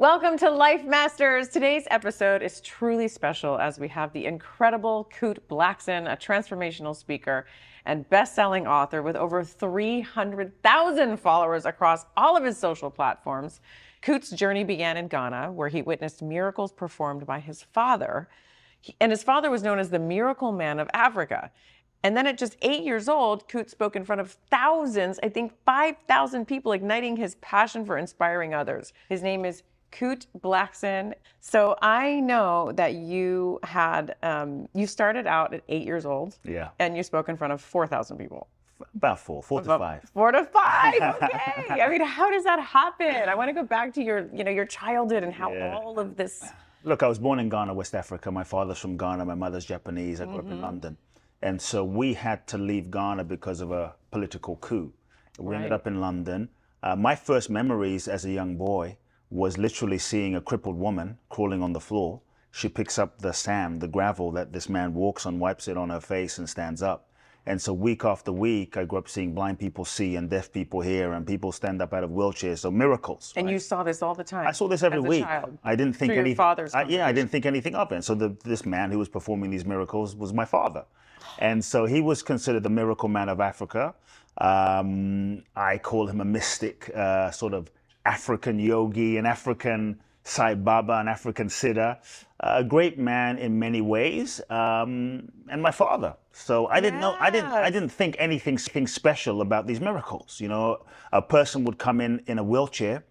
Welcome to Life Masters. Today's episode is truly special as we have the incredible Kute Blackson, a transformational speaker and best-selling author with over 300,000 followers across all of his social platforms. Kute's journey began in Ghana, where he witnessed miracles performed by his father. And his father was known as the Miracle Man of Africa. And then at just 8 years old, Kute spoke in front of thousands, I think 5,000 people, igniting his passion for inspiring others. His name is Kute Blackson. So I know that you had, you started out at 8 years old. Yeah. And you spoke in front of 4,000 people. About four to five. 4 to 5, okay. I mean, how does that happen? I want to go back to your childhood and how all of this. Look, I was born in Ghana, West Africa. My father's from Ghana, my mother's Japanese. I grew up in London. And so we had to leave Ghana because of a political coup. We ended up in London. My first memories as a young boy was literally seeing a crippled woman crawling on the floor. She picks up the sand, the gravel that this man walks on, wipes it on her face and stands up. And so week after week, I grew up seeing blind people see and deaf people hear and people stand up out of wheelchairs. So miracles. And you saw this all the time? I saw this every week. Child, I didn't think anything. I didn't think anything of it. And so this man who was performing these miracles was my father. And so he was considered the Miracle Man of Africa. I call him a mystic, sort of African yogi, an African Sai Baba, an African Siddha, a great man in many ways, and my father. So I didn't know, I didn't think anything special about these miracles. You know, a person would come in a wheelchair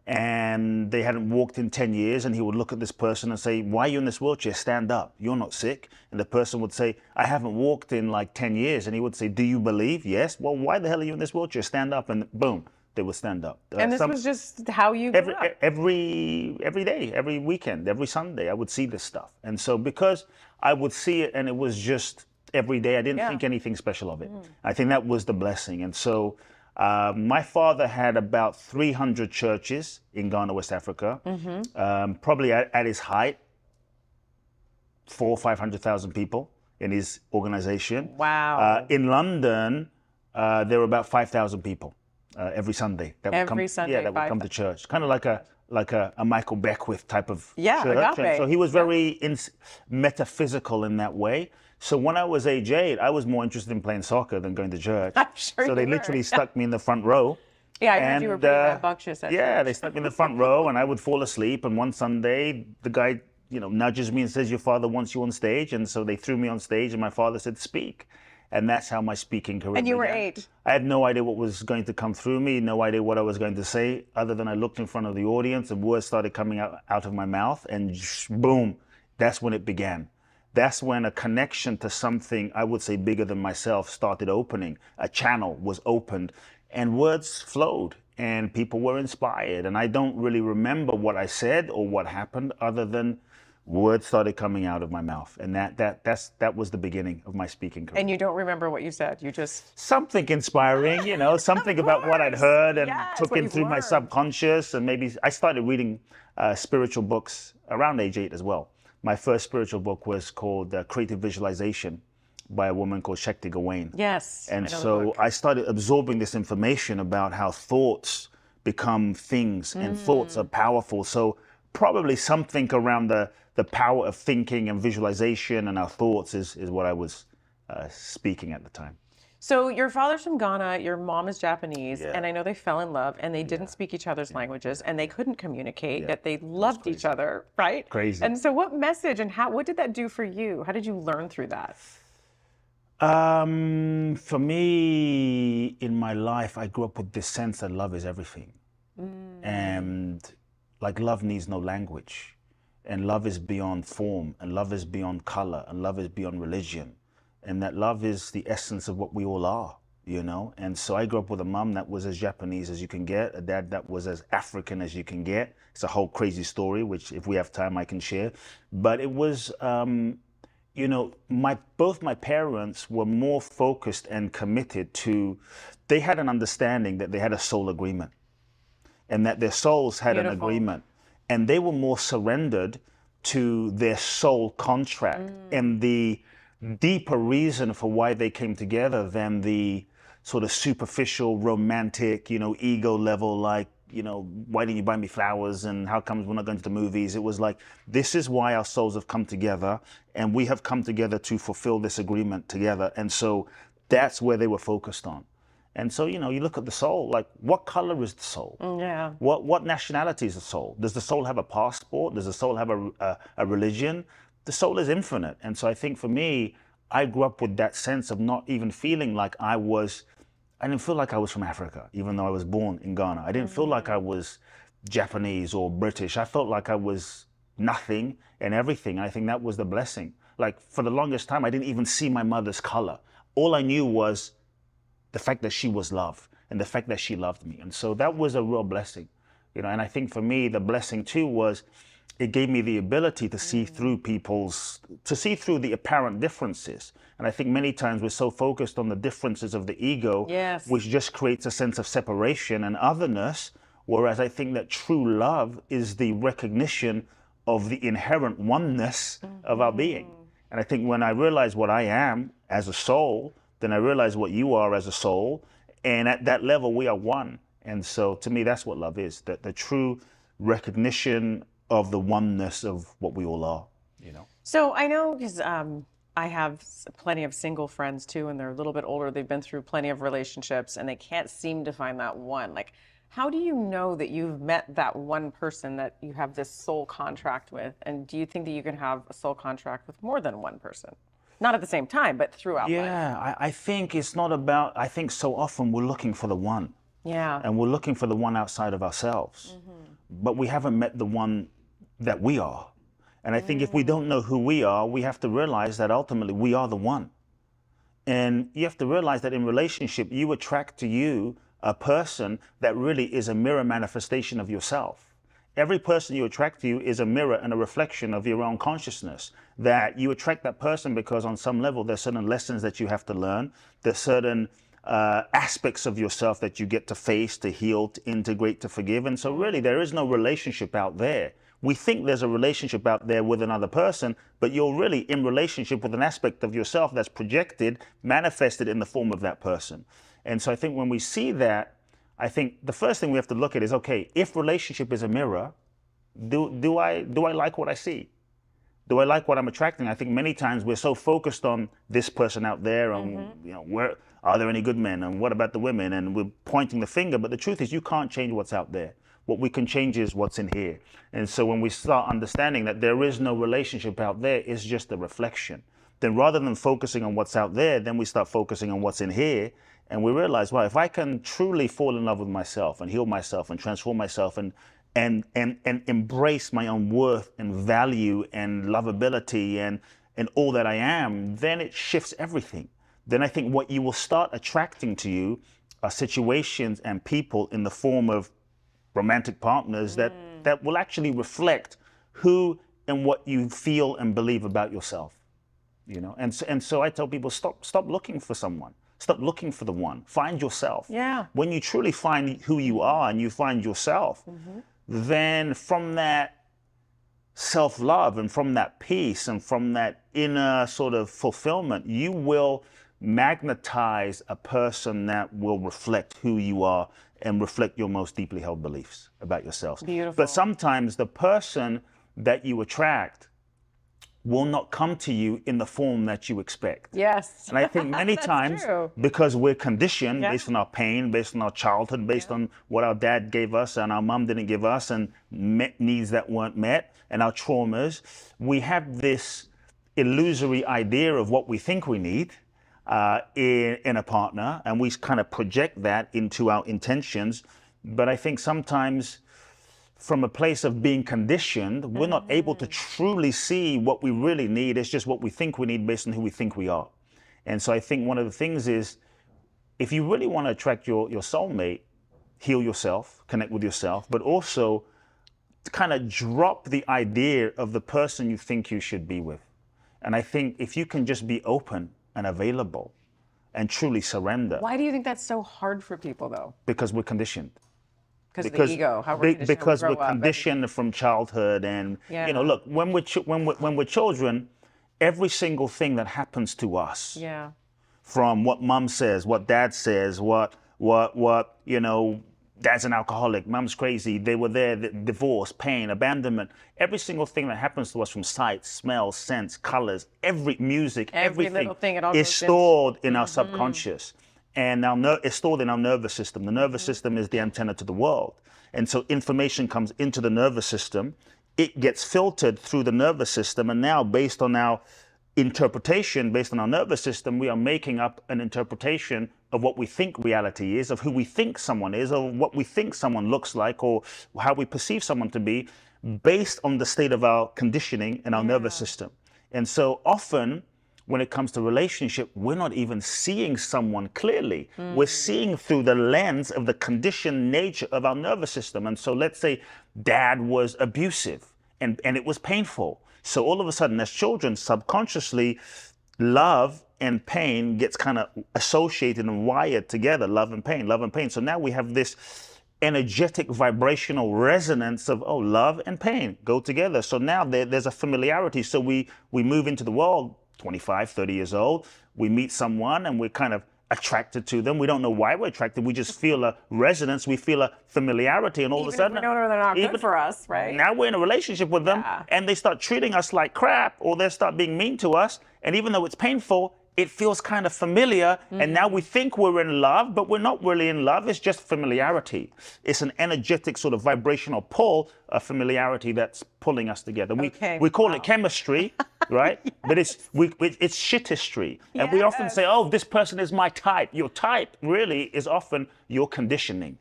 and they hadn't walked in 10 years, and he would look at this person and say, "Why are you in this wheelchair? Stand up, you're not sick." And the person would say, "I haven't walked in like 10 years. And he would say, "Do you believe?" "Yes." "Well, why the hell are you in this wheelchair? Stand up." And boom, they would stand up. And this was just how you grew up? Every day, every weekend, every Sunday, I would see this stuff. And so because I would see it and it was just every day, I didn't think anything special of it. I think that was the blessing. And so my father had about 300 churches in Ghana, West Africa, probably at his height, 400,000 or 500,000 people in his organization. Wow. In London, there were about 5,000 people. Every Sunday that would come to church, kind of like a Michael Beckwith type of church. Agape. So he was very metaphysical in that way. So when I was age 8, I was more interested in playing soccer than going to church. I'm sure so they literally stuck me in the front row. Yeah, I heard you were pretty rambunctious at church. They stuck me in the front row, and I would fall asleep. And one Sunday, the guy, nudges me and says, "Your father wants you on stage." And so they threw me on stage, and my father said, "Speak." And that's how my speaking career began. And you were 8. I had no idea what was going to come through me, no idea what I was going to say, other than I looked in front of the audience and words started coming out of my mouth, and boom, that's when it began. That's when a connection to something, I would say, bigger than myself started opening. A channel was opened, and words flowed, and people were inspired. And I don't really remember what I said or what happened, other than words started coming out of my mouth, and that was the beginning of my speaking career. And you don't remember what you said? You just something inspiring, something about what I'd heard and took in through my subconscious, and maybe I started reading spiritual books around age 8 as well. My first spiritual book was called Creative Visualization by a woman called 𝐲𝐞𝐿. Yes. And so I started absorbing this information about how thoughts become things, and thoughts are powerful. So probably something around the power of thinking and visualization and our thoughts is what I was speaking at the time. So your father's from Ghana, your mom is Japanese, and I know they fell in love, and they didn't speak each other's languages, and they couldn't communicate, yet they loved each other, right? Crazy. And so what message and what did that do for you? How did you learn through that? For me, in my life, I grew up with this sense that love is everything. And like love needs no language. And love is beyond form, and love is beyond color, and love is beyond religion. And that love is the essence of what we all are, And so I grew up with a mom that was as Japanese as you can get, a dad that was as African as you can get. It's a whole crazy story, which if we have time, I can share. But it was, both my parents were more focused and committed to, they had an understanding that they had a soul agreement, and that their souls had an agreement. And they were more surrendered to their soul contract and the deeper reason for why they came together than the sort of superficial, romantic, ego level, like you know, why didn't you buy me flowers, and how comes we're not going to the movies? It was like, this is why our souls have come together, and we have come together to fulfill this agreement together. And so that's where they were focused on. And so, you know, you look at the soul, like, what color is the soul? Yeah. What nationality is the soul? Does the soul have a passport? Does the soul have a religion? The soul is infinite. And so I think for me, I grew up with that sense of not even feeling like I didn't feel like I was from Africa, even though I was born in Ghana. I didn't feel like I was Japanese or British. I felt like I was nothing and everything. And I think that was the blessing. Like, for the longest time, I didn't even see my mother's color. All I knew was the fact that she was loved and the fact that she loved me. And so that was a real blessing, you know. And I think for me, the blessing too was it gave me the ability to see through to see through the apparent differences. And I think many times we're so focused on the differences of the ego, Yes. which just creates a sense of separation and otherness. Whereas I think that true love is the recognition of the inherent oneness of our being. And I think when I realize what I am as a soul, then I realize what you are as a soul. And at that level, we are one. And so to me, that's what love is, that the true recognition of the oneness of what we all are, you know? So I know, because I have plenty of single friends too, and they're a little bit older. They've been through plenty of relationships and they can't seem to find that one. Like, how do you know that you've met that one person that you have this soul contract with? And do you think that you can have a soul contract with more than one person? Not at the same time, but throughout life. Yeah, I think it's not about, I think so often we're looking for the one. Yeah. And we're looking for the one outside of ourselves. But we haven't met the one that we are. And I think if we don't know who we are, we have to realize that ultimately we are the one. And you have to realize that in relationship, you attract to you a person that really is a mirror manifestation of yourself. Every person you attract to you is a mirror and a reflection of your own consciousness. That you attract that person because on some level there's certain lessons that you have to learn. There's certain aspects of yourself that you get to face, to heal, to integrate, to forgive. And so really there is no relationship out there. We think there's a relationship out there with another person, but you're really in relationship with an aspect of yourself that's projected, manifested in the form of that person. And so I think when we see that, I think the first thing we have to look at is, okay, if relationship is a mirror, do I like what I see? Do I like what I'm attracting? I think many times we're so focused on this person out there and, you know, where are there any good men? And what about the women? And we're pointing the finger. But the truth is you can't change what's out there. What we can change is what's in here. And so when we start understanding that there is no relationship out there, it's just a reflection. Then rather than focusing on what's out there, then we start focusing on what's in here. And we realize, well, if I can truly fall in love with myself and heal myself and transform myself and embrace my own worth and value and lovability and all that I am, then it shifts everything. Then I think what you will start attracting to you are situations and people in the form of romantic partners that will actually reflect who and what you feel and believe about yourself. You know, and so I tell people, stop looking for someone. Stop looking for the one. Find yourself. Yeah. When you truly find who you are and you find yourself, then from that self-love and from that peace and from that inner sort of fulfillment, you will magnetize a person that will reflect who you are and reflect your most deeply held beliefs about yourself. Beautiful. But sometimes the person that you attract will not come to you in the form that you expect. Yes. And I think many times, because we're conditioned based on our pain, based on our childhood, based on what our dad gave us and our mom didn't give us, and met needs that weren't met, and our traumas, we have this illusory idea of what we think we need in a partner, and we kind of project that into our intentions. But I think sometimes from a place of being conditioned, we're not able to truly see what we really need. It's just what we think we need based on who we think we are. And so I think one of the things is, if you really want to attract your soulmate, heal yourself, connect with yourself, but also kind of drop the idea of the person you think you should be with. And I think if you can just be open and available and truly surrender. Why do you think that's so hard for people, though? Because we're conditioned. Because of the ego, how we're conditioned. Because we're conditioned from childhood, and you know, look, when we're children, every single thing that happens to us, from what mom says, what dad says, what you know, dad's an alcoholic, mom's crazy, they were there, divorce, pain, abandonment. Every single thing that happens to us from sight, smell, sense, colors, every music, everything little thing, it all is goes stored in our subconscious. And it's stored in our nervous system. The nervous system is the antenna to the world. And so information comes into the nervous system. It gets filtered through the nervous system. And now, based on our interpretation, based on our nervous system, we are making up an interpretation of what we think reality is, of who we think someone is, or what we think someone looks like, or how we perceive someone to be, based on the state of our conditioning in our nervous system. And so often, when it comes to relationship, we're not even seeing someone clearly. We're seeing through the lens of the conditioned nature of our nervous system. And so let's say dad was abusive and it was painful. So all of a sudden, as children, subconsciously, love and pain gets kind of associated and wired together, love and pain, love and pain. So now we have this energetic vibrational resonance of, oh, love and pain go together. So now there's a familiarity. So we move into the world, 25, 30 years old, we meet someone and we're kind of attracted to them. We don't know why we're attracted. We just feel a resonance. We feel a familiarity, and all of a sudden, we don't know they're not good for us, right? Now we're in a relationship with them, and they start treating us like crap, or they start being mean to us. And even though it's painful, it feels kind of familiar. And now we think we're in love, but we're not really in love. It's just familiarity. It's an energetic sort of vibrational pull, a familiarity that's pulling us together. We call it chemistry, right? But it's shitistry. And we often say, oh, this person is my type. Your type really is often your conditioning.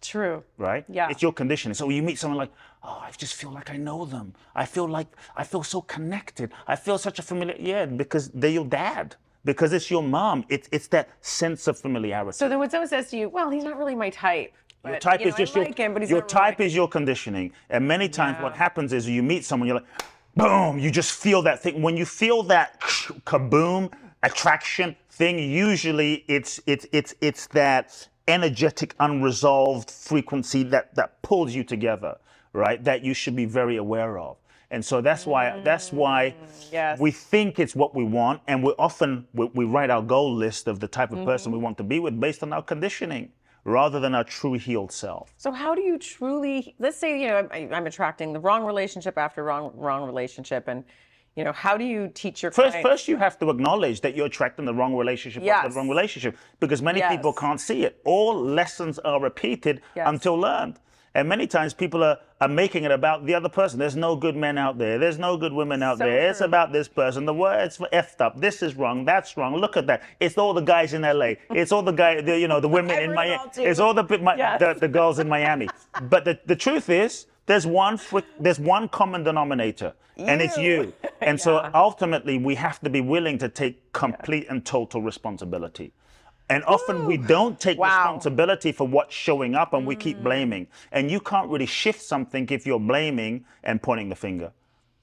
True. Right? Yeah. It's your conditioning. So you meet someone like, oh, I just feel like I know them. I feel so connected. I feel such a familiar, because they're your dad. Because it's your mom. It's that sense of familiarity. So then when someone says to you, well, he's not really my type. Your type is just your type is your conditioning. And many times what happens is you meet someone, you're like, boom, you just feel that thing. When you feel that kaboom, attraction thing, usually it's that energetic, unresolved frequency that pulls you together, right? That you should be very aware of. And so that's why we think it's what we want, and we write our goal list of the type of person we want to be with based on our conditioning, rather than our true healed self. So how do you truly, let's say, I'm attracting the wrong relationship after wrong relationship, and how do you teach your clients? First you have to acknowledge that you're attracting the wrong relationship after the wrong relationship, because many people can't see it. All lessons are repeated until learned. And many times people are making it about the other person. There's no good men out there. There's no good women out there. True. It's about this person. The word's effed up. This is wrong. That's wrong. Look at that. It's all the guys in LA. It's all the guys, the women in Miami. It's all the girls in Miami. But the truth is, there's one common denominator, and it's you. And so ultimately, we have to be willing to take complete and total responsibility. And often we don't take responsibility for what's showing up, and we keep blaming. And you can't really shift something if you're blaming and pointing the finger.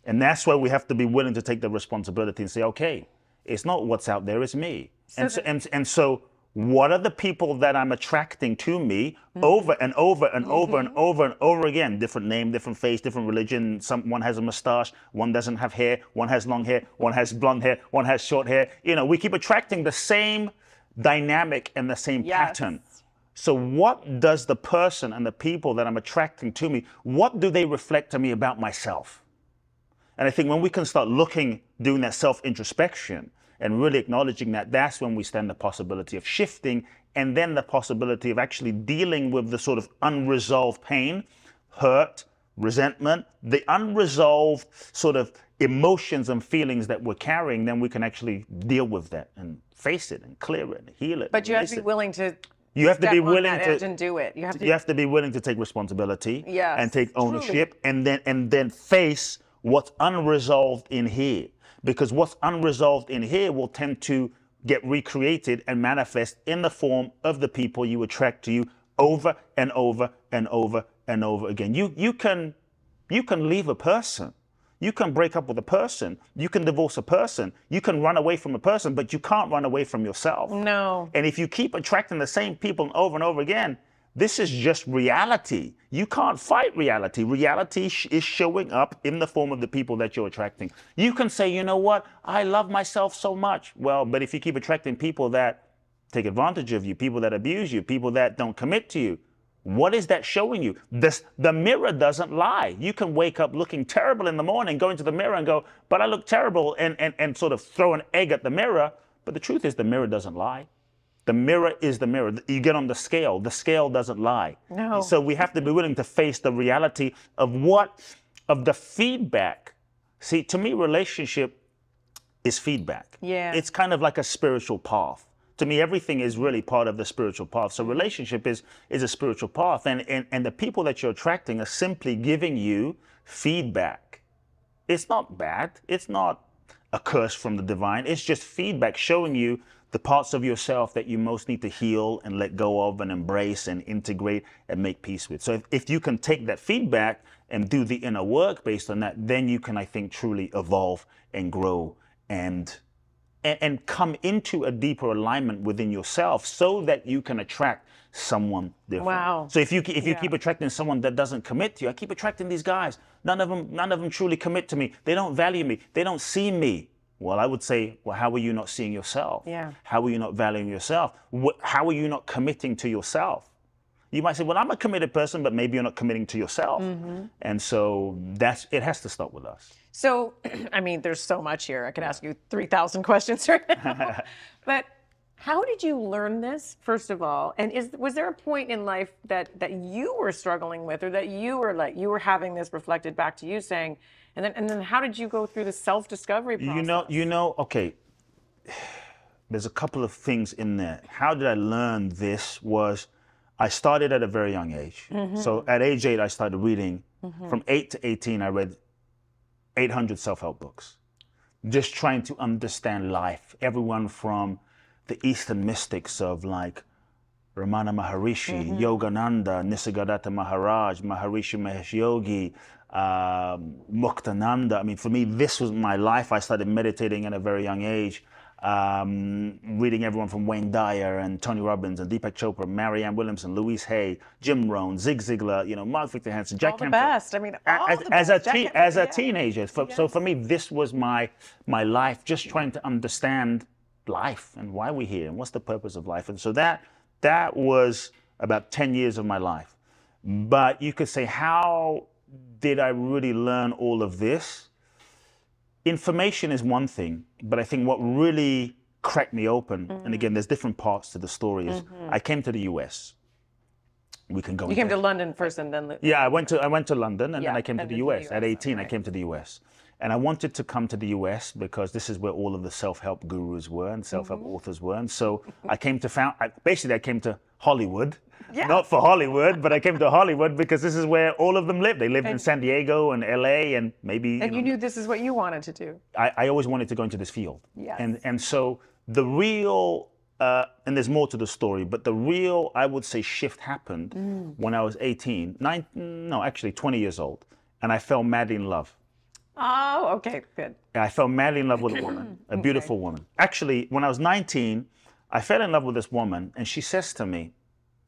And that's where we have to be willing to take the responsibility and say, okay, it's not what's out there, it's me. And so what are the people that I'm attracting to me over and over and over and over and over again? Different name, different face, different religion. One has a mustache, one doesn't have hair, one has long hair, one has blonde hair, one has short hair. We keep attracting the same dynamic and the same pattern. So what does the person and the people that I'm attracting to me, what do they reflect to me about myself? And I think when we can start doing that self-introspection and really acknowledging that, that's when we stand the possibility of shifting, and then the possibility of actually dealing with the sort of unresolved pain, hurt, resentment, the unresolved sort of emotions and feelings that we're carrying. Then we can actually deal with that and face it and clear it and heal it. But you have to be willing to and do it. You have to be willing to take responsibility and take ownership, and then face what's unresolved in here. Because what's unresolved in here will tend to get recreated and manifest in the form of the people you attract to you over and over and over and over again. You can leave a person. You can break up with a person. You can divorce a person. You can run away from a person, but you can't run away from yourself. No. And if you keep attracting the same people over and over again, this is just reality. You can't fight reality. Reality is showing up in the form of the people that you're attracting. You can say, you know what? I love myself so much. Well, but if you keep attracting people that take advantage of you, people that abuse you, people that don't commit to you, What is that showing you? The mirror doesn't lie. You can wake up looking terrible in the morning, go into the mirror and go, but I look terrible, and sort of throw an egg at the mirror. But the truth is the mirror doesn't lie. The mirror is the mirror. You get on the scale doesn't lie. No. So we have to be willing to face the reality of the feedback. See, to me, relationship is feedback. Yeah. It's kind of like a spiritual path. To me, everything is really part of the spiritual path. So relationship is a spiritual path. And the people that you're attracting are simply giving you feedback. It's not bad. It's not a curse from the divine. It's just feedback showing you the parts of yourself that you most need to heal and let go of and embrace and integrate and make peace with. So if you can take that feedback and do the inner work based on that, then you can, I think, truly evolve and grow and come into a deeper alignment within yourself so that you can attract someone different. Wow. So if you keep attracting someone that doesn't commit to you, I keep attracting these guys. None of them truly commit to me. They don't value me. They don't see me. Well, I would say, well, how are you not seeing yourself? Yeah. How are you not valuing yourself? How are you not committing to yourself? You might say, well, I'm a committed person, but maybe you're not committing to yourself. And so it has to start with us. So, I mean, there's so much here. I could ask you 3,000 questions right now. But how did you learn this, first of all? And was there a point in life that you were struggling with, or that you were having this reflected back to you, saying, and then how did you go through the self-discovery process? Okay. There's a couple of things in there. How did I learn this was I started at a very young age. So at age 8, I started reading. From 8 to 18, I read 800 self-help books, just trying to understand life. Everyone from the Eastern mystics of like Ramana Maharishi, Yogananda, Nisargadatta Maharaj, Maharishi Mahesh Yogi, Muktananda. I mean, for me, this was my life. I started meditating at a very young age, reading everyone from Wayne Dyer and Tony Robbins and Deepak Chopra, Marianne Williamson, Louise Hay, Jim Rohn, Zig Ziglar, Mark Victor Hansen, Jack Canfield. All the best. I mean, all the as best. As a teenager. So for me, this was my life, just trying to understand life and why we're here and what's the purpose of life. And so that was about 10 years of my life. But you could say, how did I really learn all of this? Information is one thing, but I think what really cracked me open, and again, there's different parts to the story, is I came to the US. We can go. You came to London first, and then. Yeah, I went to London, and then I came to the US. At 18, I came to the US. And I wanted to come to the US because this is where all of the self-help gurus were and self-help authors were. And so I came to Hollywood. Yeah. Not for Hollywood, but I came to Hollywood because this is where all of them lived. They lived in San Diego and LA and maybe... And you knew this is what you wanted to do. I always wanted to go into this field. Yes. And so the real, and there's more to the story, but the real, I would say, shift happened when I was 20 years old. And I fell madly in love. Oh, okay, good. I fell madly in love with a woman, a beautiful woman. Actually, when I was 19, I fell in love with this woman, and she says to me,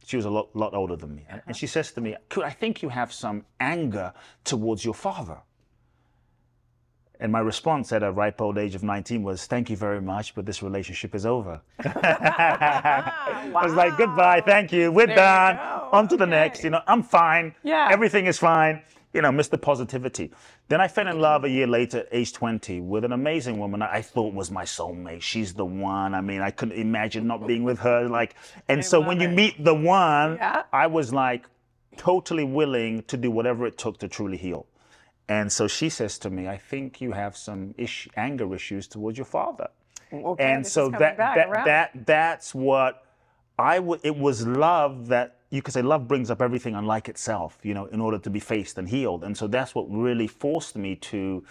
she was a lot older than me, and she says to me, I think you have some anger towards your father. And my response at a ripe old age of 19 was, thank you very much, but this relationship is over. I was like, goodbye, thank you, we're done, on to the next, I'm fine, everything is fine. Mr. Positivity. Then I fell in love a year later, age 20, with an amazing woman I thought was my soulmate. She's the one. I mean, I couldn't imagine not being with her. And so when you meet the one, I was like totally willing to do whatever it took to truly heal. And so she says to me, I think you have some anger issues towards your father. Okay, and so that's what it was love that, you could say love brings up everything unlike itself, in order to be faced and healed. And so that's what really forced me to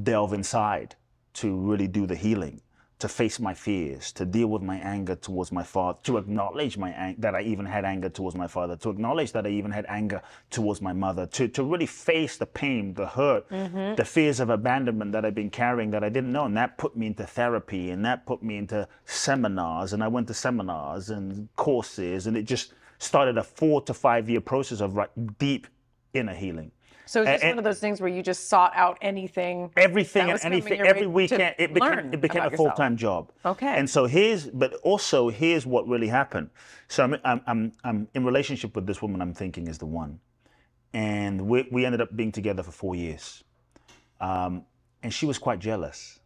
delve inside, to really do the healing, to face my fears, to deal with my anger towards my father, to acknowledge that I even had anger towards my father, to acknowledge that I even had anger towards my mother, to really face the pain, the hurt, the fears of abandonment that I've been carrying that I didn't know. And that put me into therapy, and that put me into seminars. And I went to seminars and courses, and it just started a 4 to 5 year process of deep inner healing. So it's just one of those things where you just sought out anything. Everything that and was coming anything, your every way weekend, to it became learn a about yourself. full-time job. Okay. And so here's what really happened. So I'm in relationship with this woman I'm thinking is the one. And we ended up being together for 4 years. And she was quite jealous.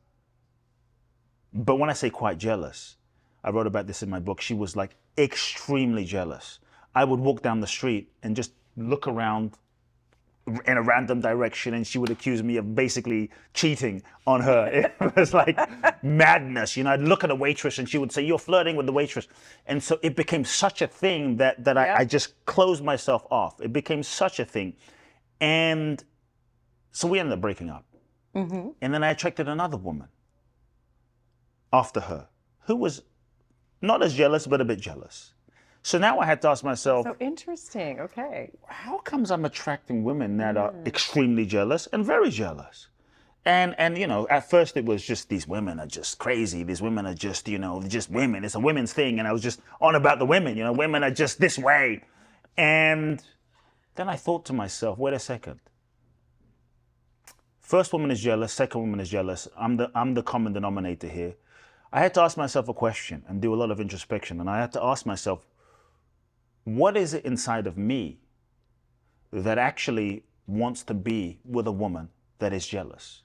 But when I say quite jealous, I wrote about this in my book, she was like extremely jealous. I would walk down the street and just look around in a random direction and she would accuse me of basically cheating on her. It was like madness. You know, I'd look at a waitress and she would say, "You're flirting with the waitress." And so it became such a thing that I just closed myself off. It became such a thing. And so we ended up breaking up. Mm-hmm. And then I attracted another woman after her who was not as jealous, but a bit jealous. So now I had to ask myself, so interesting. Okay. How comes I'm attracting women that are extremely jealous and very jealous? And you know, at first it was just these women are just crazy. These women are just, you know, just women. It's a women's thing. And I was just on about the women, you know, women are just this way. And then I thought to myself, wait a second. First woman is jealous, second woman is jealous. I'm the common denominator here. I had to ask myself a question and do a lot of introspection. And I had to ask myself, what is it inside of me that actually wants to be with a woman that is jealous?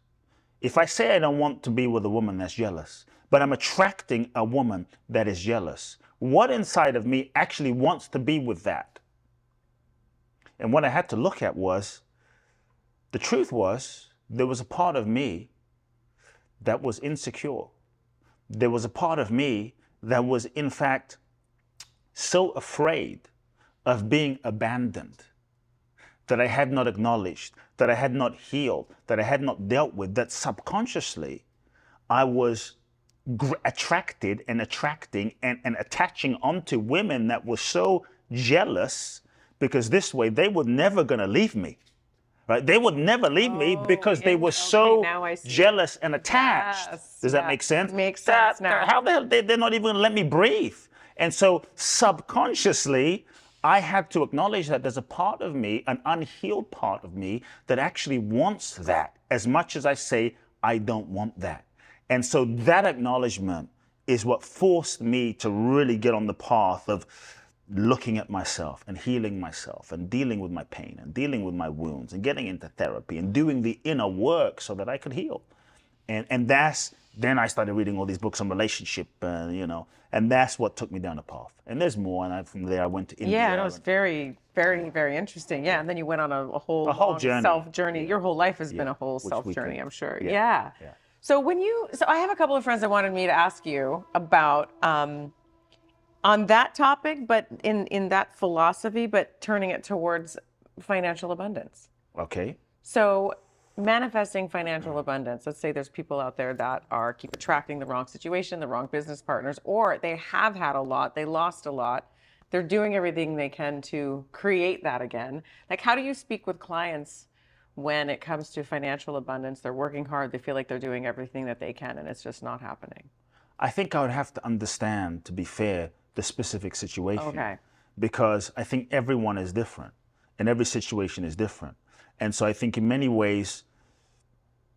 If I say I don't want to be with a woman that's jealous, but I'm attracting a woman that is jealous, what inside of me actually wants to be with that? And what I had to look at was, the truth was, there was a part of me that was insecure. There was a part of me that was, in fact, so afraid of being abandoned, that I had not acknowledged, that I had not healed, that I had not dealt with, that subconsciously I was attracted and attracting and attaching onto women that were so jealous, because this way they were never going to leave me. Right? They would never leave me because they were so jealous and attached. Yes, Does that make sense? Makes sense now. How the hell, they're not even going to let me breathe. And so subconsciously, I had to acknowledge that there's a part of me, an unhealed part of me, that actually wants that as much as I say, I don't want that. And so that acknowledgement is what forced me to really get on the path of looking at myself and healing myself and dealing with my pain and dealing with my wounds and getting into therapy and doing the inner work so that I could heal. And then I started reading all these books on relationship, you know, and that's what took me down the path. And there's more, and from there I went to India. Yeah, and it was very, very, very interesting. Yeah, and then you went on a whole journey. Self journey. Your whole life has been a whole self journey, I'm sure. Yeah. So I have a couple of friends that wanted me to ask you about on that topic, but in that philosophy, but turning it towards financial abundance. Okay. So manifesting financial abundance, let's say there's people out there that keep attracting the wrong situation, the wrong business partners, or they have had a lot, they lost a lot, they're doing everything they can to create that again. Like, how do you speak with clients when it comes to financial abundance? They're working hard, they feel like they're doing everything that they can, and it's just not happening. I think I would have to understand, to be fair, the specific situation. Okay. Because I think everyone is different and every situation is different. And so I think in many ways,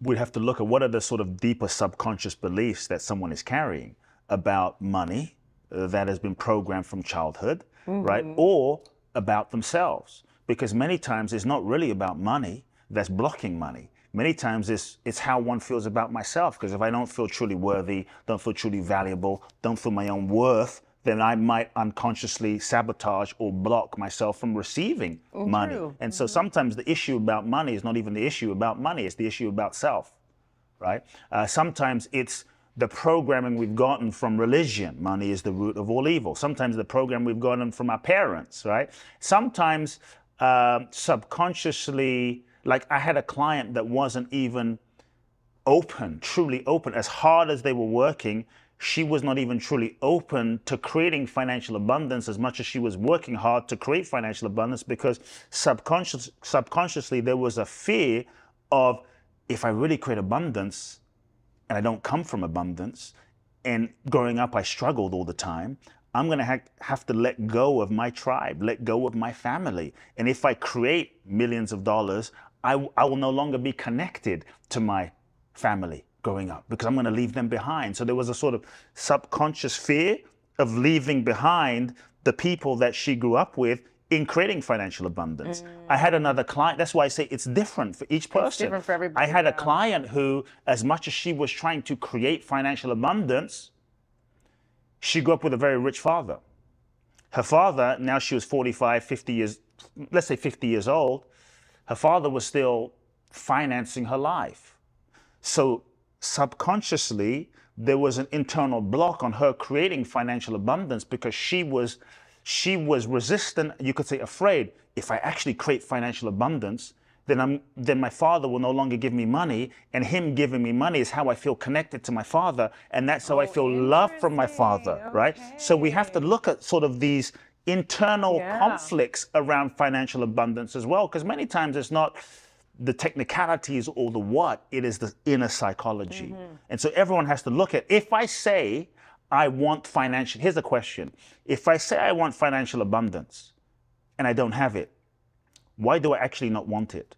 we'd have to look at what are the sort of deeper subconscious beliefs that someone is carrying about money that has been programmed from childhood, right? Or about themselves. Because many times it's not really about money that's blocking money. Many times it's how one feels about myself. Because if I don't feel truly worthy, don't feel truly valuable, don't feel my own worth, then I might unconsciously sabotage or block myself from receiving money. And so sometimes the issue about money is not even the issue about money, it's the issue about self, right? Sometimes it's the programming we've gotten from religion. Money is the root of all evil. Sometimes the program we've gotten from our parents, right? Sometimes subconsciously, like I had a client that wasn't even open, truly open, as hard as they were working. She was not even truly open to creating financial abundance as much as she was working hard to create financial abundance, because subconsciously there was a fear of, if I really create abundance and I don't come from abundance, and growing up I struggled all the time, I'm going to have to let go of my tribe, let go of my family. And if I create millions of dollars, I will no longer be connected to my family growing up because I'm going to leave them behind. So there was a sort of subconscious fear of leaving behind the people that she grew up with in creating financial abundance. I had another client. That's why I say it's different for each person. It's different for everybody. I had a client who, as much as she was trying to create financial abundance, she grew up with a very rich father. Her father, now she was 45, 50 years, let's say 50 years old, her father was still financing her life. So subconsciously, there was an internal block on her creating financial abundance because she was resistant, you could say afraid. If I actually create financial abundance, then my father will no longer give me money, and him giving me money is how I feel connected to my father, and that's how I feel love from my father, right? So we have to look at sort of these internal conflicts around financial abundance as well, because many times it's not the technicalities or the what, it is the inner psychology. And so everyone has to look at, if I say I want financial, here's the question. If I say I want financial abundance and I don't have it, why do I actually not want it?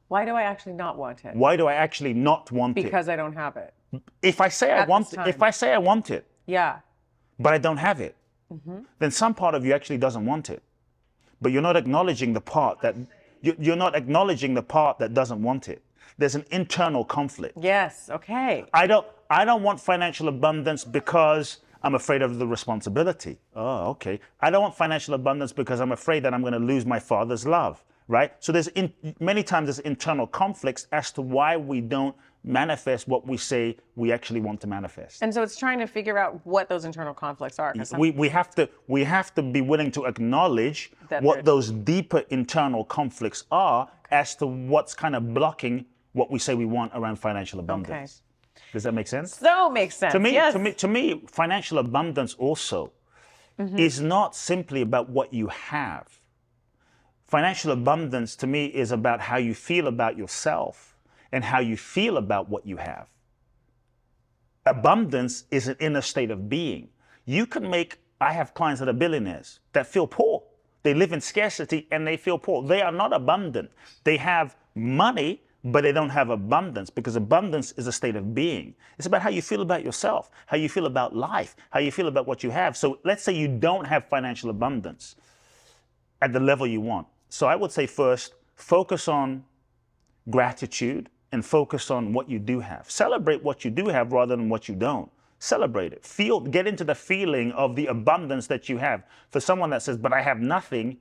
Why do I actually not want it? Why do I actually not want it? Because I don't have it. If I say I want it, if I say I want it, but I don't have it, then some part of you actually doesn't want it. But you're not acknowledging the part that you're not acknowledging the part that doesn't want it. There's an internal conflict. Yes, okay. I don't want financial abundance because I'm afraid of the responsibility. Oh, okay. I don't want financial abundance because I'm afraid that I'm going to lose my father's love, right? So many times there's internal conflicts as to why we don't manifest what we say we actually want to manifest. And so it's trying to figure out what those internal conflicts are. We have to be willing to acknowledge what those deeper internal conflicts are as to what's kind of blocking what we say we want around financial abundance. Okay. Does that make sense? So makes sense. To me, financial abundance also is not simply about what you have. Financial abundance to me is about how you feel about yourself and how you feel about what you have. Abundance is an inner state of being. I have clients that are billionaires that feel poor. They live in scarcity and they feel poor. They are not abundant. They have money, but they don't have abundance, because abundance is a state of being. It's about how you feel about yourself, how you feel about life, how you feel about what you have. So let's say you don't have financial abundance at the level you want. So I would say first, focus on gratitude and focus on what you do have. Celebrate what you do have rather than what you don't. Celebrate it. Get into the feeling of the abundance that you have. For someone that says, but I have nothing,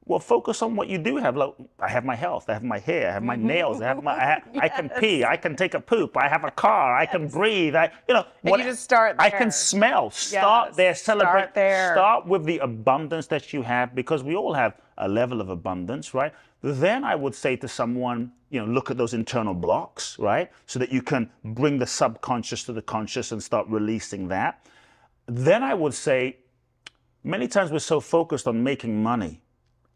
well, focus on what you do have. Like, I have my health, I have my hair, I have my nails, I can pee, I can take a poop, I have a car, I can breathe, you just start there. I can smell. Start there, celebrate. Start there. Start with the abundance that you have, because we all have a level of abundance, right? Then I would say to someone, look at those internal blocks, right? So that you can bring the subconscious to the conscious and start releasing that. Then I would say, many times we're so focused on making money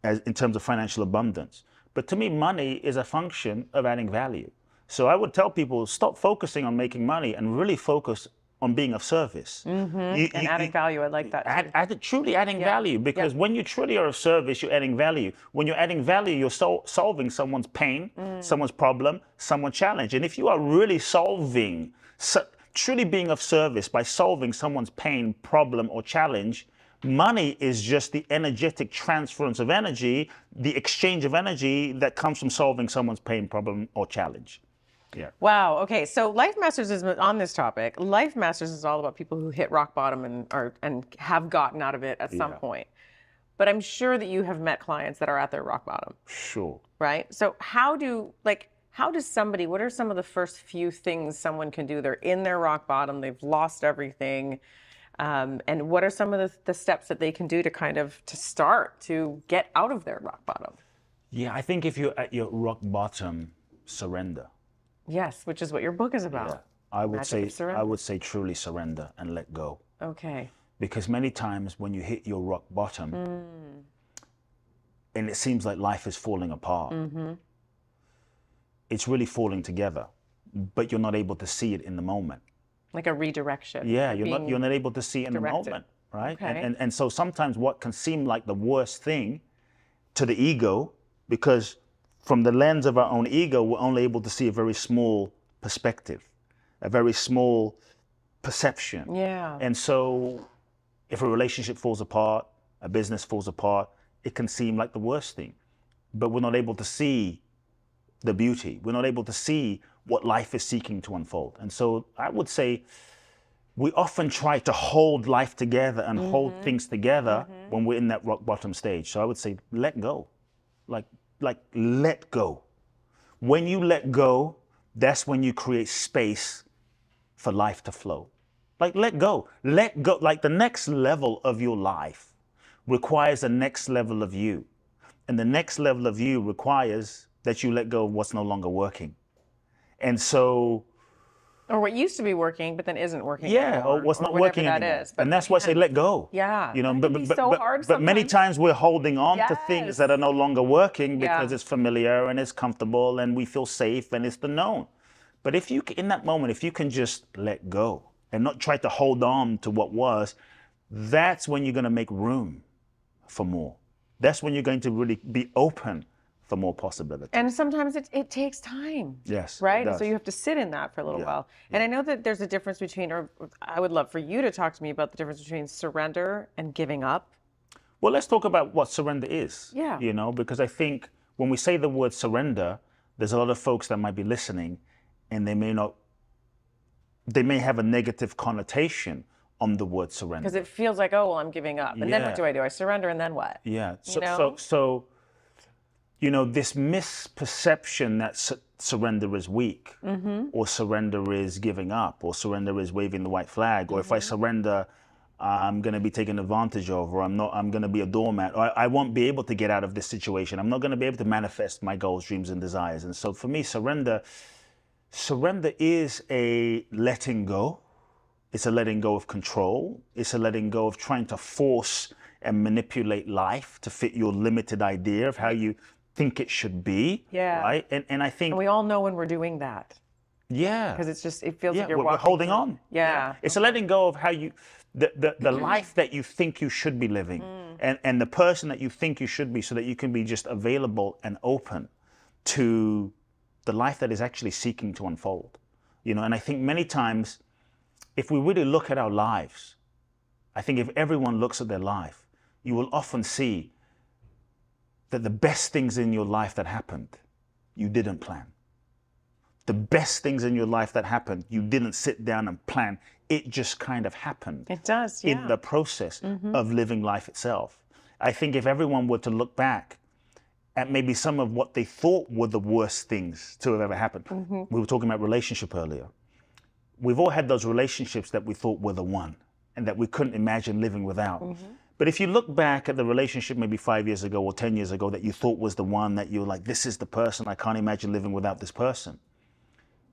in terms of financial abundance. But to me, money is a function of adding value. So I would tell people, stop focusing on making money and really focus on being of service. And adding value, I like that. Truly adding value, because when you truly are of service, you're adding value. When you're adding value, you're solving someone's pain, someone's problem, someone's challenge. And if you are really truly being of service by solving someone's pain, problem, or challenge, money is just the energetic transference of energy, the exchange of energy that comes from solving someone's pain, problem, or challenge. Yeah. Wow. Okay. So Life Masters is on this topic. Life Masters is all about people who hit rock bottom and have gotten out of it at some point. But I'm sure that you have met clients that are at their rock bottom. Sure. Right. So what are some of the first few things someone can do? They're in their rock bottom. They've lost everything. And what are some of the steps that they can do to start to get out of their rock bottom? Yeah, I think if you're at your rock bottom, surrender. Yes, which is what your book is about. Yeah. I would say truly surrender and let go. Okay. Because many times when you hit your rock bottom and it seems like life is falling apart, it's really falling together, but you're not able to see it in the moment. Like a redirection. Yeah, you're not able to see it in the moment, right? Okay. And so sometimes what can seem like the worst thing to the ego, because from the lens of our own ego, we're only able to see a very small perspective, a very small perception. Yeah. And so if a relationship falls apart, a business falls apart, it can seem like the worst thing. But we're not able to see the beauty. We're not able to see what life is seeking to unfold. And so I would say we often try to hold life together and hold things together when we're in that rock bottom stage. So I would say, let go. Like let go. When you let go, that's when you create space for life to flow. Like let go. Like the next level of your life requires the next level of you. And the next level of you requires that you let go of what's no longer working. And so, or what used to be working, but then isn't working yeah, anymore, or what's not whatever working that anymore. is. But and that's why I say let go. Yeah, you know, that can be so hard but many sometimes. times we're holding on to things that are no longer working because Yeah. it's familiar and it's comfortable and we feel safe and it's the known. But if you, in that moment, if you can just let go and not try to hold on to what was, that's when you're going to make room for more. That's when you're going to really be open for more possibility. And sometimes it takes time. Yes. Right? It does. So you have to sit in that for a little while. And I know that there's a difference between, or I would love for you to talk to me about the difference between surrender and giving up. Well, let's talk about what surrender is. Yeah. You know, because I think when we say the word surrender, there's a lot of folks that might be listening and they may have a negative connotation on the word surrender. Because it feels like, oh, well, I'm giving up. And then what do? I surrender and then what? Yeah. So, you know, this misperception that surrender is weak, or surrender is giving up, or surrender is waving the white flag, or if I surrender, I'm going to be taken advantage of, or I'm going to be a doormat, or I won't be able to get out of this situation. I'm not going to be able to manifest my goals, dreams, and desires. And so for me, surrender is a letting go. It's a letting go of control. It's a letting go of trying to force and manipulate life to fit your limited idea of how you think it should be. Yeah. Right? And I think... And we all know when we're doing that. Yeah. Because it's just, it feels like you're we're walking holding through. on. Yeah. It's a letting go of how you... The life that you think you should be living and the person that you think you should be so that you can be just available and open to the life that is actually seeking to unfold. You know, and I think many times, if we really look at our lives, I think if everyone looks at their life, you will often see that the best things in your life that happened, you didn't plan. The best things in your life that happened, you didn't sit down and plan. It just kind of happened. It does, yeah. In the process of living life itself. I think if everyone were to look back at maybe some of what they thought were the worst things to have ever happened. We were talking about relationship earlier. We've all had those relationships that we thought were the one and that we couldn't imagine living without. But if you look back at the relationship maybe 5 years ago or 10 years ago that you thought was the one, that you were like, this is the person, I can't imagine living without this person.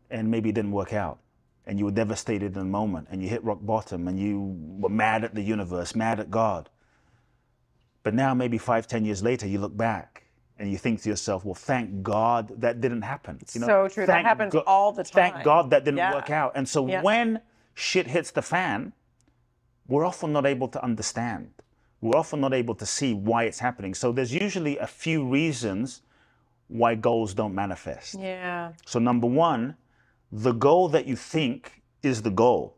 And maybe it didn't work out. And you were devastated in the moment and you hit rock bottom and you were mad at the universe, mad at God. But now maybe 5, 10 years later, you look back and you think to yourself, well, thank God that didn't happen. You know, so true. That happens all the time. Thank God that didn't work out. And so when shit hits the fan, we're often not able to understand. We're often not able to see why it's happening. So there's usually a few reasons why goals don't manifest. Yeah. So number one, the goal that you think is the goal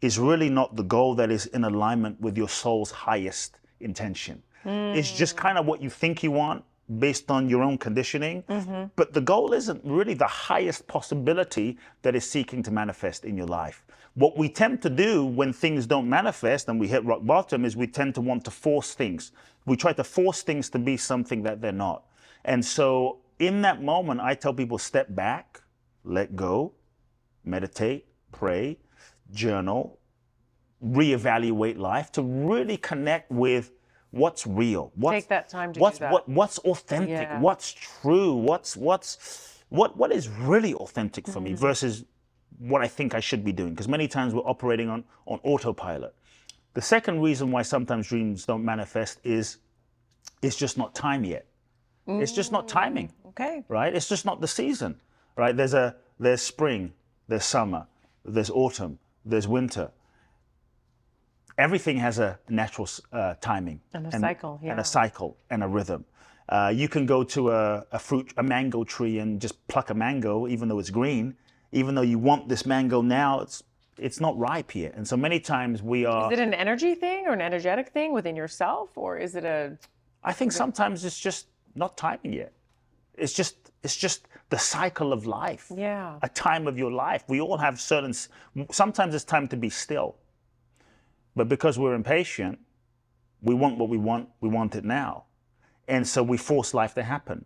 is really not the goal that is in alignment with your soul's highest intention. It's just kind of what you think you want based on your own conditioning. But the goal isn't really the highest possibility that is seeking to manifest in your life. What we tend to do when things don't manifest and we hit rock bottom is we tend to want to force things. We try to force things to be something that they're not. And so in that moment, I tell people, step back, let go, meditate, pray, journal, reevaluate life to really connect with what's real. Take that time to do that. What's authentic? What's true? What is really authentic for me versus what I think I should be doing? Because many times we're operating on autopilot. The second reason why sometimes dreams don't manifest is it's just not time yet. It's just not timing. Okay. Right? It's just not the season. Right? There's spring, there's summer, there's autumn, there's winter. Everything has a natural timing. And a cycle, and a cycle and a rhythm. You can go to a mango tree and just pluck a mango, even though it's green, even though you want this mango now, it's not ripe yet. And so many times we are. Is it an energy thing or an energetic thing within yourself, or is it a? I think sometimes it's just not timing yet. It's just the cycle of life. Yeah. A time of your life. We all have certain. Sometimes it's time to be still. But because we're impatient, we want what we want. We want it now. And so we force life to happen.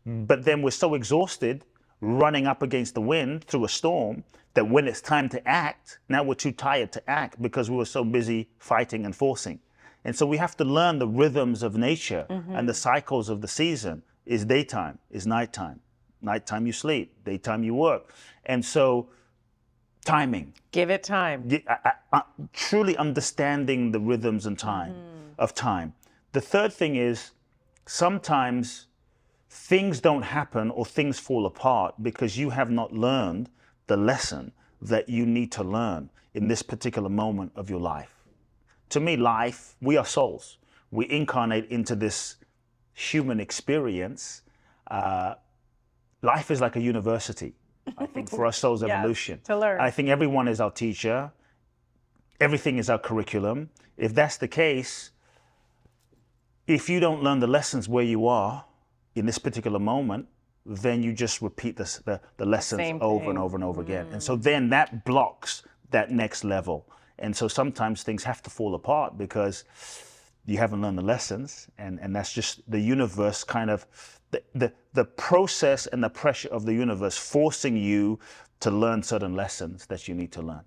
But then we're so exhausted running up against the wind through a storm that when it's time to act, now we're too tired to act because we were so busy fighting and forcing. And so we have to learn the rhythms of nature and the cycles of the season. Is daytime, is nighttime. Nighttime you sleep, daytime you work. And so timing. Give it time. Truly understanding the rhythms and of time. The third thing is sometimes things don't happen or things fall apart because you have not learned the lesson that you need to learn in this particular moment of your life. To me, life, we are souls. We incarnate into this human experience. Life is like a university, I think, for our soul's evolution. To learn. I think everyone is our teacher. Everything is our curriculum. If that's the case, if you don't learn the lessons where you are in this particular moment, then you just repeat the lessons over and over and over again. And so then that blocks that next level. And so sometimes things have to fall apart because you haven't learned the lessons. And that's just the universe kind of, the process and the pressure of the universe forcing you to learn certain lessons that you need to learn.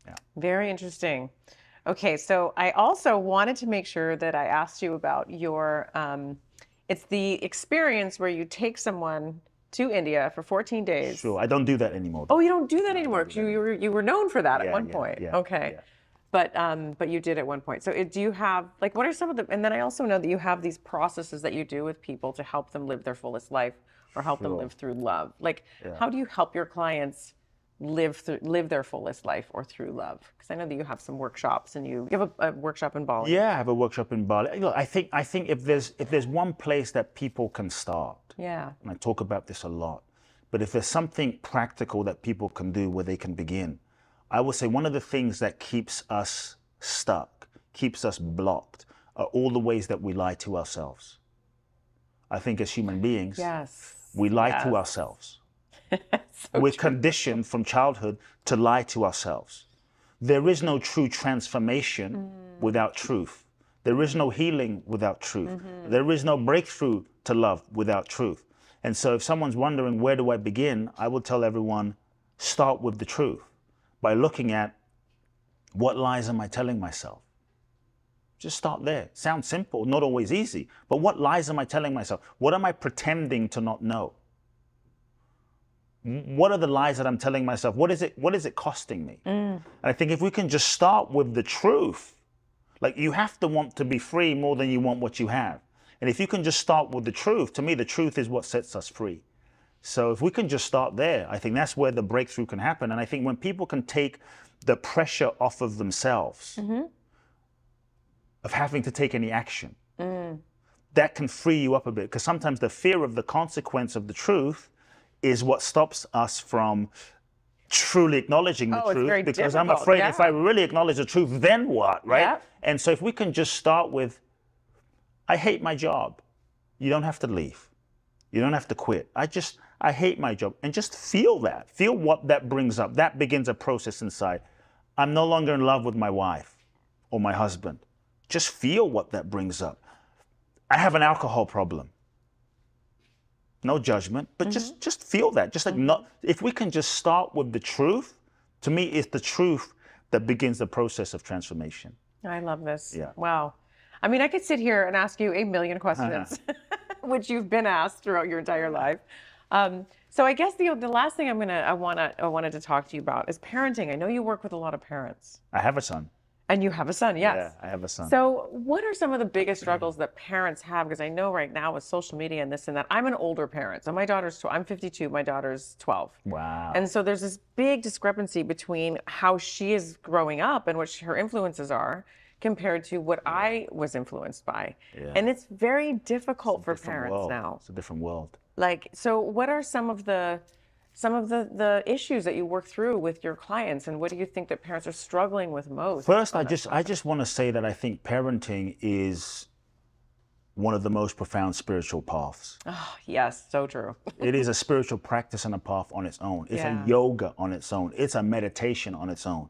Yeah. Very interesting. Okay, so I also wanted to make sure that I asked you about your, it's the experience where you take someone to India for 14 days. Sure, I don't do that anymore. Oh, you don't do that anymore because you were known for that at one point. Yeah, okay. yeah. But you did at one point. So do you have, like, what are some of the, and then I also know that you have these processes that you do with people to help them live their fullest life or help them live through love. Like, how do you help your clients live their fullest life or through love? Because I know that you have some workshops and you have a workshop in Bali. Yeah, I have a workshop in Bali. Look, I think if there's one place that people can start, and I talk about this a lot, but if there's something practical that people can do where they can begin, I would say one of the things that keeps us stuck, keeps us blocked, are all the ways that we lie to ourselves. I think as human beings, we lie to ourselves. We're conditioned from childhood to lie to ourselves. There is no true transformation without truth. There is no healing without truth. There is no breakthrough to love without truth. And so if someone's wondering, where do I begin? I will tell everyone, start with the truth by looking at what lies am I telling myself? Just start there. Sounds simple, not always easy, but what lies am I telling myself? What am I pretending to not know? What are the lies that I'm telling myself? What is it costing me? And I think if we can just start with the truth, like you have to want to be free more than you want what you have. And if you can just start with the truth, to me, the truth is what sets us free. So if we can just start there, I think that's where the breakthrough can happen. And I think when people can take the pressure off of themselves of having to take any action, that can free you up a bit. Because sometimes the fear of the consequence of the truth is what stops us from truly acknowledging the truth, because I'm afraid if I really acknowledge the truth, then what, right? And so if we can just start with, I hate my job. You don't have to leave. You don't have to quit. I hate my job. And just feel that. Feel what that brings up. That begins a process inside. I'm no longer in love with my wife or my husband. Just feel what that brings up. I have an alcohol problem. No judgment, but just feel that. Just like if we can just start with the truth, to me, it's the truth that begins the process of transformation. I love this. Yeah. Wow. I mean, I could sit here and ask you a million questions, which you've been asked throughout your entire life. So I guess the last thing I wanted to talk to you about is parenting. I know you work with a lot of parents. I have a son. And you have a son, yes. Yeah, I have a son. So what are some of the biggest struggles that parents have? Because I know right now with social media and this and that, I'm an older parent. So my daughter's, I'm 52, my daughter's 12. Wow. And so there's this big discrepancy between how she is growing up and what her influences are compared to what I was influenced by. Yeah. And it's very difficult for Different parents world. now. It's a different world. Like, so what are some of the issues that you work through with your clients, and what do you think that parents are struggling with most? First, I just want to say that I think parenting is one of the most profound spiritual paths. Oh, yes, so true. It is a spiritual practice and a path on its own. It's a yoga on its own. It's a meditation on its own.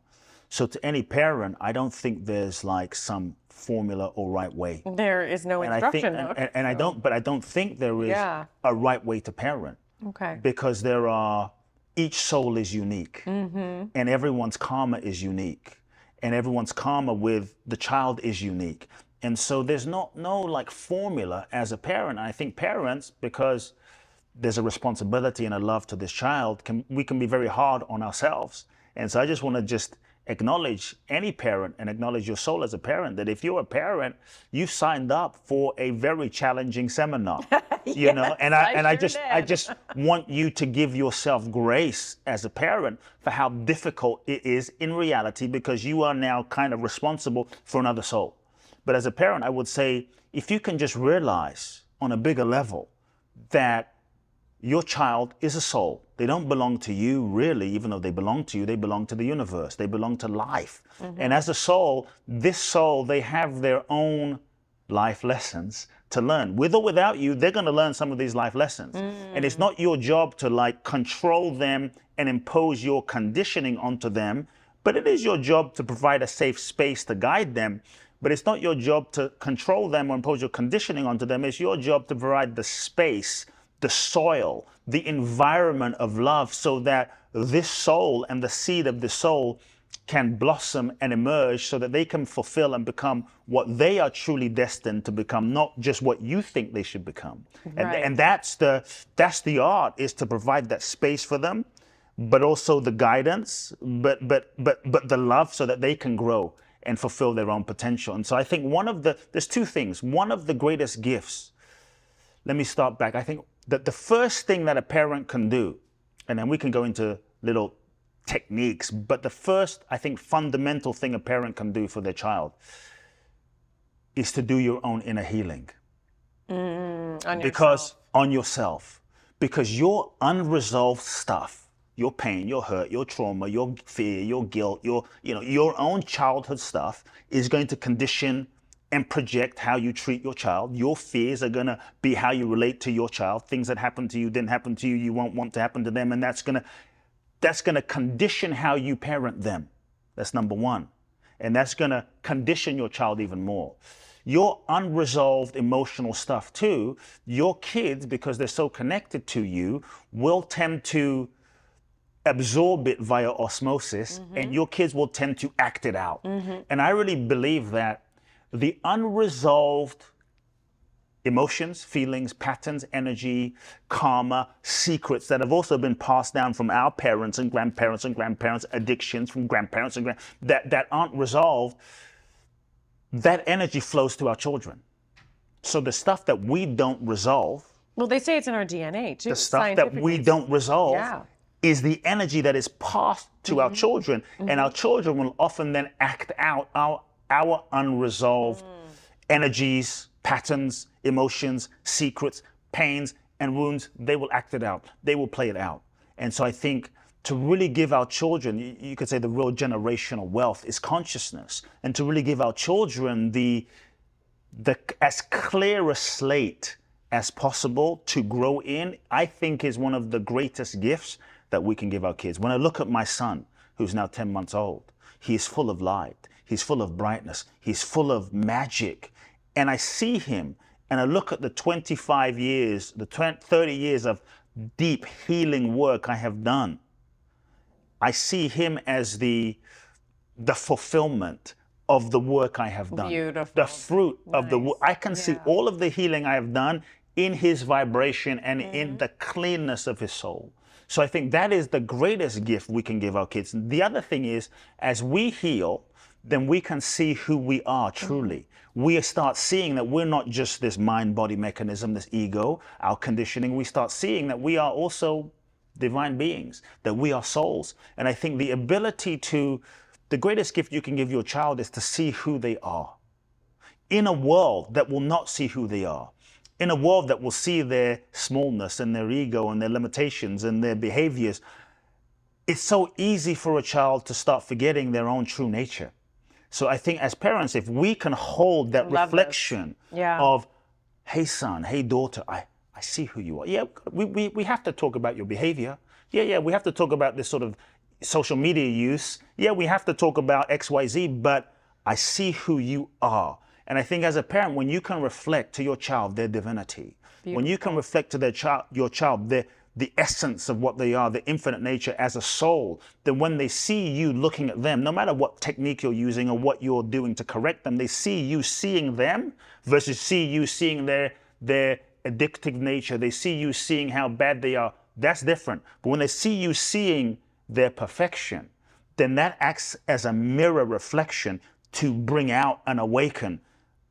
So to any parent, I don't think there's like some formula or right way. There is no instruction. I don't think there is a right way to parent. Okay. Because each soul is unique, and everyone's karma is unique, and everyone's karma with the child is unique. And so there's no like formula as a parent. I think parents, because there's a responsibility and a love to this child, we can be very hard on ourselves. And so I just want to acknowledge any parent and acknowledge your soul as a parent, that if you're a parent, you signed up for a very challenging seminar. You know, and I just want you to give yourself grace as a parent for how difficult it is in reality, because you are now kind of responsible for another soul. But as a parent, I would say, if you can just realize on a bigger level that your child is a soul. They don't belong to you, really, even though they belong to you. They belong to the universe. They belong to life. And as a soul, they have their own life lessons to learn. With or without you, they're going to learn some of these life lessons. And it's not your job to like control them and impose your conditioning onto them, but it is your job to provide a safe space to guide them. But it's not your job to control them or impose your conditioning onto them. It's your job to provide the space, the soil, the environment of love, so that this soul and the seed of the soul can blossom and emerge, so that they can fulfill and become what they are truly destined to become, not just what you think they should become. Right. And that's the art, is to provide that space for them, but also the guidance, but the love, so that they can grow and fulfill their own potential. And so I think there's two things. One of the greatest gifts, let me start back. I think that the first thing that a parent can do, and then we can go into little techniques, but the first, I think, fundamental thing a parent can do for their child is to do your own inner healing. On yourself. Because your unresolved stuff, your pain, your hurt, your trauma, your fear, your guilt, your own childhood stuff is going to condition and project how you treat your child. Your fears are going to be how you relate to your child. Things that happened to you didn't happen to you, you won't want to happen to them, and that's going to condition how you parent them. That's number one. And that's going to condition your child even more. Your unresolved emotional stuff too, your kids, because they're so connected to you, will tend to absorb it via osmosis, and your kids will tend to act it out. And I really believe that the unresolved emotions, feelings, patterns, energy, karma, secrets that have also been passed down from our parents and grandparents, addictions from grandparents and that aren't resolved, that energy flows to our children. So the stuff that we don't resolve, well, they say it's in our DNA too. the stuff that we don't resolve is the energy that is passed to our children, and our children will often then act out our unresolved energies, patterns, emotions, secrets, pains, and wounds. They will act it out. They will play it out. And so I think to really give our children, you could say the real generational wealth is consciousness, and to really give our children the as clear a slate as possible to grow in, I think is one of the greatest gifts that we can give our kids. When I look at my son, who's now 10 months old, he is full of light. He's full of brightness. He's full of magic. And I see him, and I look at the 25 years, the 30 years of deep healing work I have done. I see him as the fulfillment of the work I have done. Beautiful. The fruit of the work. I can see all of the healing I have done in his vibration and in the cleanness of his soul. So I think that is the greatest gift we can give our kids. The other thing is, as we heal, then we can see who we are truly. We start seeing that we're not just this mind-body mechanism, this ego, our conditioning. We start seeing that we are also divine beings, that we are souls. And I think the ability to the greatest gift you can give your child is to see who they are in a world that will not see who they are, in a world that will see their smallness and their ego and their limitations and their behaviors. It's so easy for a child to start forgetting their own true nature. So I think as parents, if we can hold that reflection of, hey son, hey daughter, I see who you are. Yeah, we have to talk about your behavior. Yeah, we have to talk about this sort of social media use. Yeah, we have to talk about XYZ, but I see who you are. And I think as a parent, when you can reflect to your child their divinity, when you can reflect to your child the essence of what they are, the infinite nature as a soul, then when they see you looking at them, no matter what technique you're using or what you're doing to correct them, they see you seeing them versus see you seeing their addictive nature. They see you seeing how bad they are. That's different. But when they see you seeing their perfection, then that acts as a mirror reflection to bring out and awaken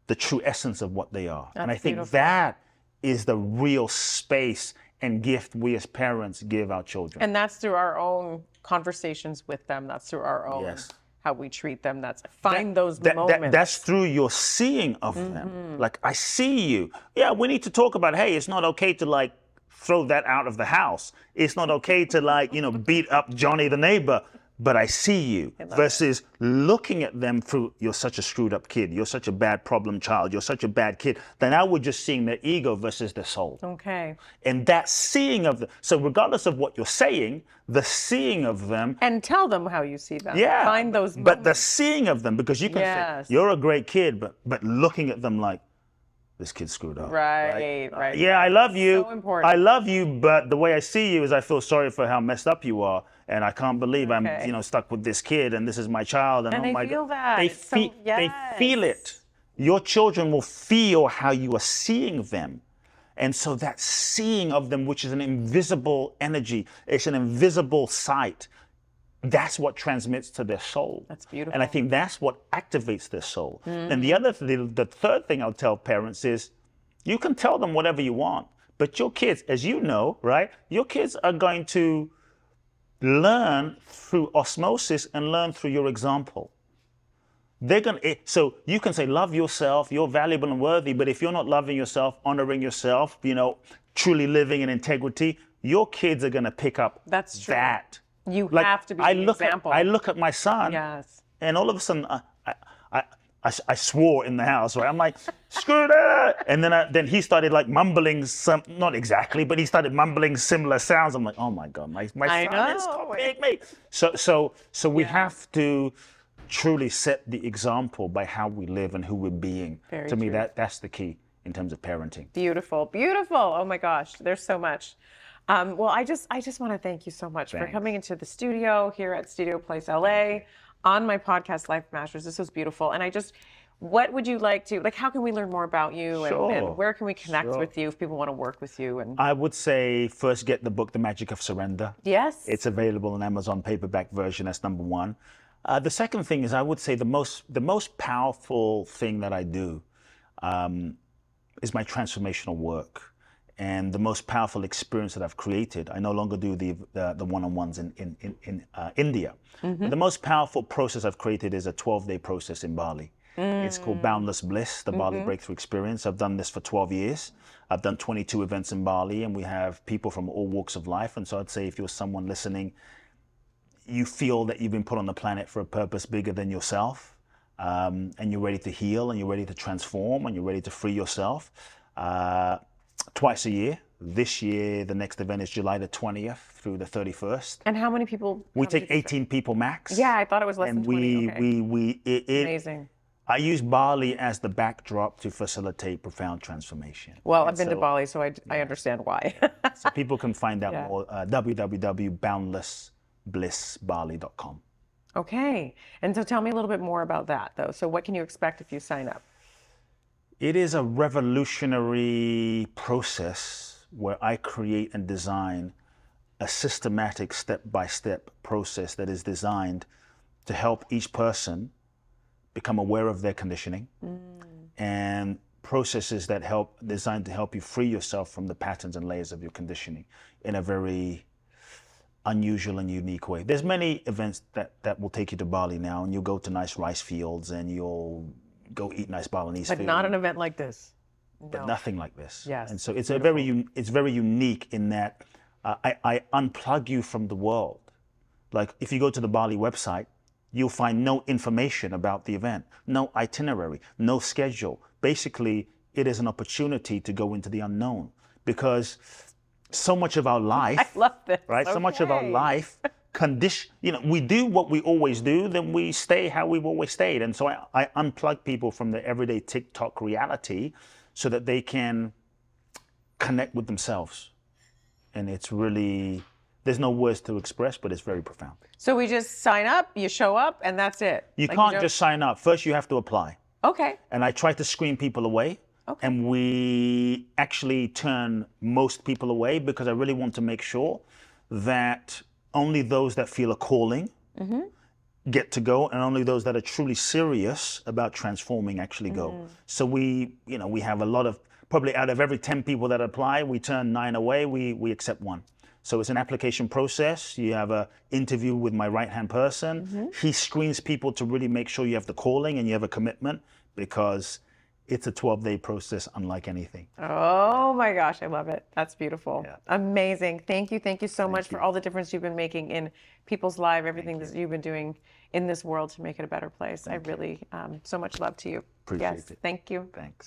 the true essence of what they are. And I think that is the real space and gift we as parents give our children. And that's through our own conversations with them. That's through our own, how we treat them. That's those moments. That's through your seeing of them. Like, I see you. Yeah, we need to talk about, hey, it's not okay to like throw that out of the house. It's not okay to like, beat up Johnny the neighbor. But I see you, versus looking at them through, you're such a screwed up kid, you're such a bad problem child, you're such a bad kid. Then now we're just seeing their ego versus their soul. Okay. And that seeing of them, so regardless of what you're saying, the seeing of them. And tell them how you see them. Yeah. Find those moments. But the seeing of them, because you can say, you're a great kid, but looking at them like, this kid's screwed up. Right. Yeah, I love you. So important. I love you, but the way I see you is I feel sorry for how messed up you are. And I can't believe I'm, stuck with this kid and this is my child. And they feel that. They feel it. Your children will feel how you are seeing them. And so that seeing of them, which is an invisible energy, it's an invisible sight. That's what transmits to their soul. That's beautiful. And I think that's what activates their soul. And the third thing I'll tell parents is, you can tell them whatever you want, but your kids, as you know, right? Your kids are going to learn through osmosis and learn through your example. So you can say, love yourself, you're valuable and worthy, but if you're not loving yourself, honoring yourself, truly living in integrity, your kids are going to pick up that. You have to be the example. I look at my son, and all of a sudden, I swore in the house, right? I'm like, screw that! And then he started like mumbling not exactly, but he started mumbling similar sounds. I'm like, oh my God, my son is copying me. So we have to truly set the example by how we live and who we're being. To me, that's the key in terms of parenting. Beautiful, beautiful. Oh my gosh, there's so much. Well, I just want to thank you so much for coming into the studio here at Studio Place LA on my podcast, Life Masters. This was beautiful. And what would you like to, how can we learn more about you and where can we connect with you if people want to work with you? And I would say first get the book, The Magic of Surrender. Yes. It's available on Amazon paperback version. That's number one. The second thing is I would say the most powerful thing that I do is my transformational work. And the most powerful experience that I've created, I no longer do the one-on-ones in India. But the most powerful process I've created is a 12-day process in Bali. It's called Boundless Bliss, the Bali Breakthrough Experience. I've done this for 12 years. I've done 22 events in Bali, and we have people from all walks of life. And so I'd say if you're someone listening, you feel that you've been put on the planet for a purpose bigger than yourself, and you're ready to heal, and you're ready to transform, and you're ready to free yourself. Twice a year. This year, the next event is July the 20th through the 31st. And how many people? We take 18 people max. Yeah, I thought it was less than 20. Amazing. I use Bali as the backdrop to facilitate profound transformation. Well, I've been to Bali, so I understand why. So people can find out more, www.boundlessblissbali.com. Okay. And so tell me a little bit more about that, though. So what can you expect if you sign up? It is a revolutionary process where I create and design a systematic step-by-step process that is designed to help each person become aware of their conditioning and processes that designed to help you free yourself from the patterns and layers of your conditioning in a very unusual and unique way. There's many events that will take you to Bali now, and you'll go to nice rice fields and you'll go eat nice Balinese food. But not an event like this. But No. nothing like this. Yes, And so it's beautiful. it's very unique in that I unplug you from the world. Like if you go to the Bali website, you'll find no information about the event, no itinerary, no schedule. Basically, it is an opportunity to go into the unknown, because so much of our life, I love this. right? So much of our Okay. life we do what we always do, then we stay how we've always stayed. And so I unplug people from the everyday TikTok reality so that they can connect with themselves. And it's really, there's no words to express, but it's very profound. So we just sign up, you show up, and that's it. You Like, can't don't- just sign up. First, you have to apply. Okay. And I try to screen people away. Okay. And we actually turn most people away because I really want to make sure that only those that feel a calling get to go, and only those that are truly serious about transforming actually go. So we have a lot of, probably out of every 10 people that apply, we turn 9 away, we accept 1. So it's an application process. You have an interview with my right-hand person. He screens people to really make sure you have the calling and you have a commitment, because it's a 12-day process unlike anything. Oh my gosh, I love it. That's beautiful. Yeah. Amazing. Thank you so much for you. all the difference you've been making in people's lives, everything that you've been doing in this world to make it a better place. I really, so much love to you. Appreciate Yes, it. thank you. Thanks.